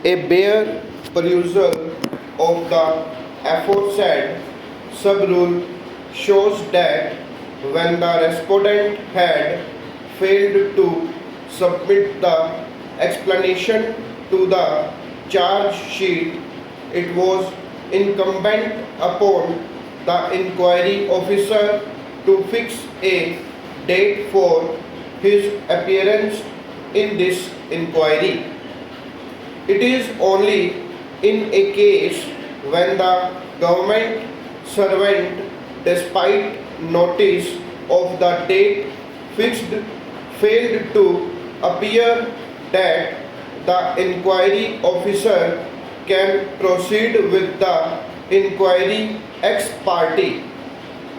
A bare perusal of the aforesaid sub-rule shows that when the respondent had failed to submit the explanation to the charge sheet, it was incumbent upon the inquiry officer to fix a date for his appearance in this inquiry. It is only in a case when the government servant, despite notice of the date fixed, failed to appear, that the inquiry officer can proceed with the inquiry ex parte.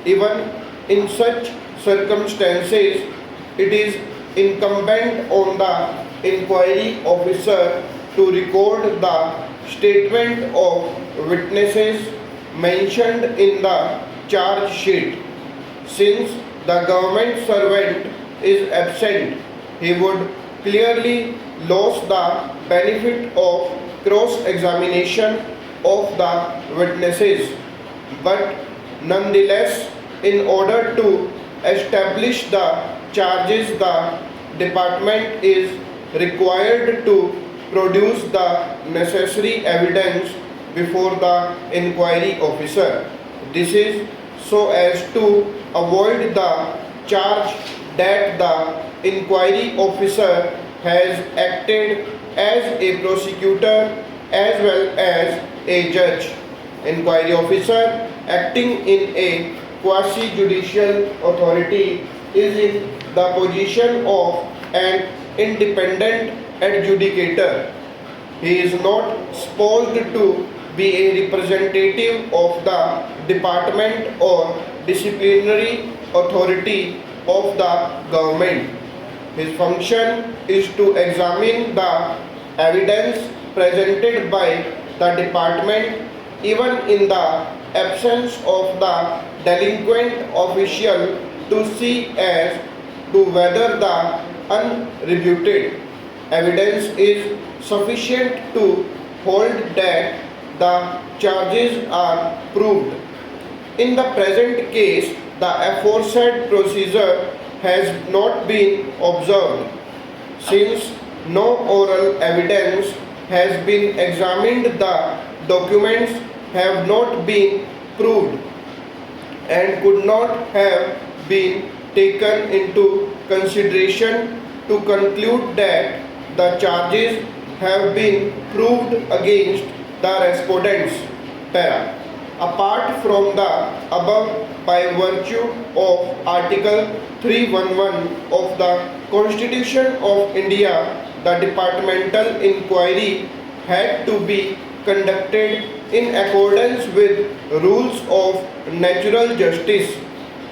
Even in such circumstances, it is incumbent on the inquiry officer to record the statement of witnesses mentioned in the charge sheet. Since the government servant is absent, he would clearly lose the benefit of cross-examination of the witnesses. But nonetheless, in order to establish the charges, the department is required to produce the necessary evidence before the inquiry officer. This is so as to avoid the charge that the inquiry officer has acted as a prosecutor as well as a judge. Inquiry officer acting in a quasi-judicial authority is in the position of an independent adjudicator. He is not supposed to be a representative of the department or disciplinary authority of the government. His function is to examine the evidence presented by the department even in the absence of the delinquent official to see as to whether the unrefuted evidence is sufficient to hold that the charges are proved. In the present case, the aforesaid procedure has not been observed. Since no oral evidence has been examined, the documents have not been proved and could not have been taken into consideration to conclude that the charges have been proved against the respondents. Para. Apart from the above, by virtue of Article 311 of the Constitution of India, the departmental inquiry had to be conducted in accordance with rules of natural justice.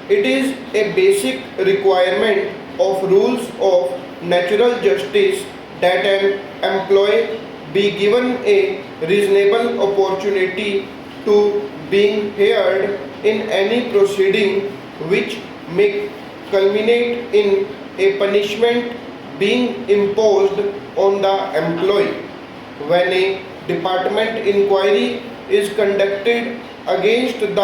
It is a basic requirement of rules of natural justice that an employee be given a reasonable opportunity to being heard in any proceeding which may culminate in a punishment being imposed on the employee. When a department inquiry is conducted against the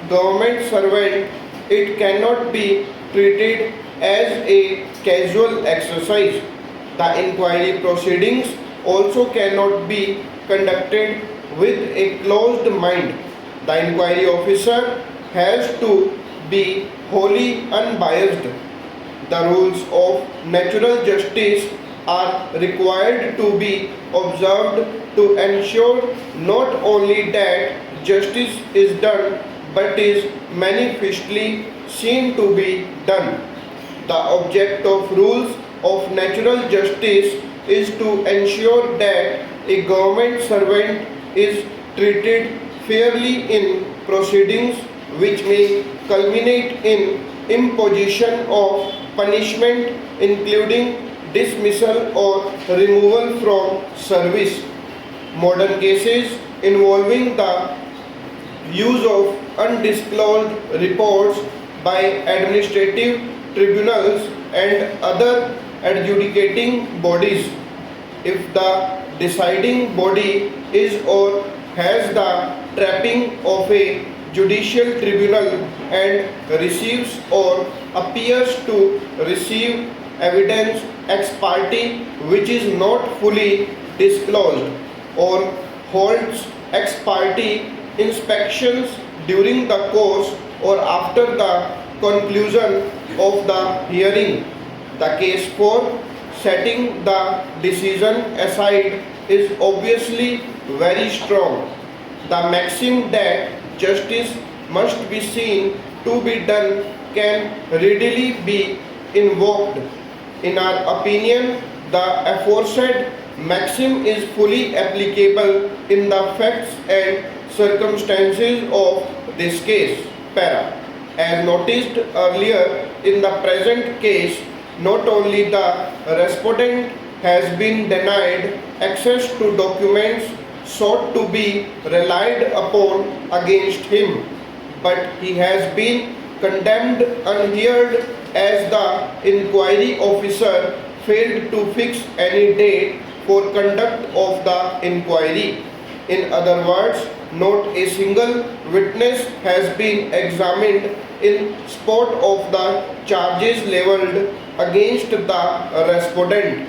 government servant, it cannot be treated as a casual exercise. The inquiry proceedings also cannot be conducted with a closed mind. The inquiry officer has to be wholly unbiased. The rules of natural justice are required to be observed to ensure not only that justice is done but is manifestly seen to be done. The object of rules of natural justice is to ensure that a government servant is treated fairly in proceedings which may culminate in imposition of punishment including dismissal or removal from service. Modern cases involving the use of undisclosed reports by administrative tribunals and other adjudicating bodies. If the deciding body is or has the trapping of a judicial tribunal and receives or appears to receive evidence ex parte which is not fully disclosed or holds ex parte inspections during the course or after the conclusion of the hearing. The case for setting the decision aside is obviously very strong. The maxim that justice must be seen to be done can readily be invoked. In our opinion, the aforesaid maxim is fully applicable in the facts and circumstances of this case. Para. As noticed earlier, in the present case, not only the respondent has been denied access to documents sought to be relied upon against him, but he has been condemned unheard as the inquiry officer failed to fix any date for conduct of the inquiry. In other words, not a single witness has been examined in spot of the charges levelled against the respondent.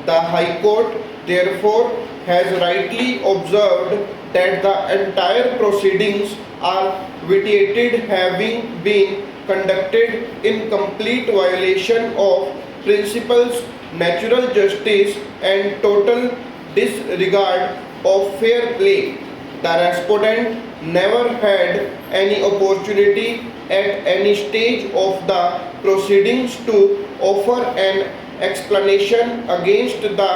The High Court therefore has rightly observed that the entire proceedings are vitiated, having been conducted in complete violation of principles, natural justice and total disregard of fair play. The respondent never had any opportunity at any stage of the proceedings to offer an explanation against the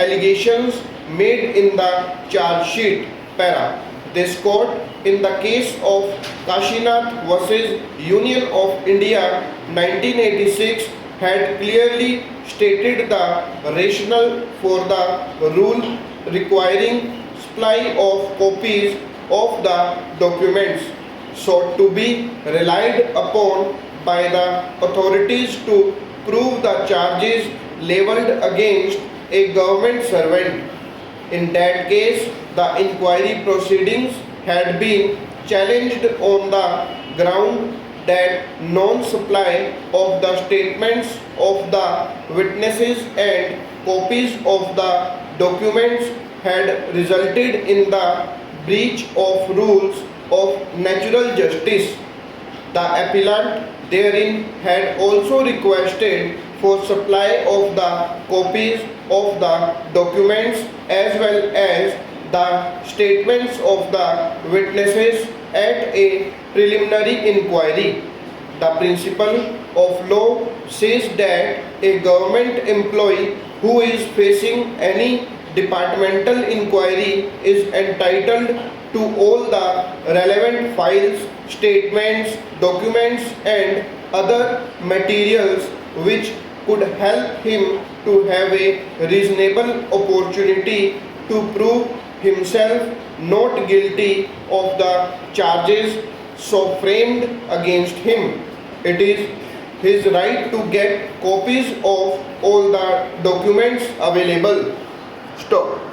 allegations made in the charge sheet. Para. This court, in the case of Kashinath versus Union of India 1986, had clearly stated the rationale for the rule requiring supply of copies of the documents sought to be relied upon by the authorities to prove the charges levelled against a government servant. In that case, the inquiry proceedings had been challenged on the ground that non-supply of the statements of the witnesses and copies of the documents had resulted in the breach of rules of natural justice. The appellant therein had also requested for supply of the copies of the documents as well as the statements of the witnesses at a preliminary inquiry. The principle of law says that a government employee who is facing any departmental inquiry is entitled to all the relevant files, statements, documents and other materials which could help him to have a reasonable opportunity to prove himself not guilty of the charges so framed against him. It is his right to get copies of all the documents available. Stop.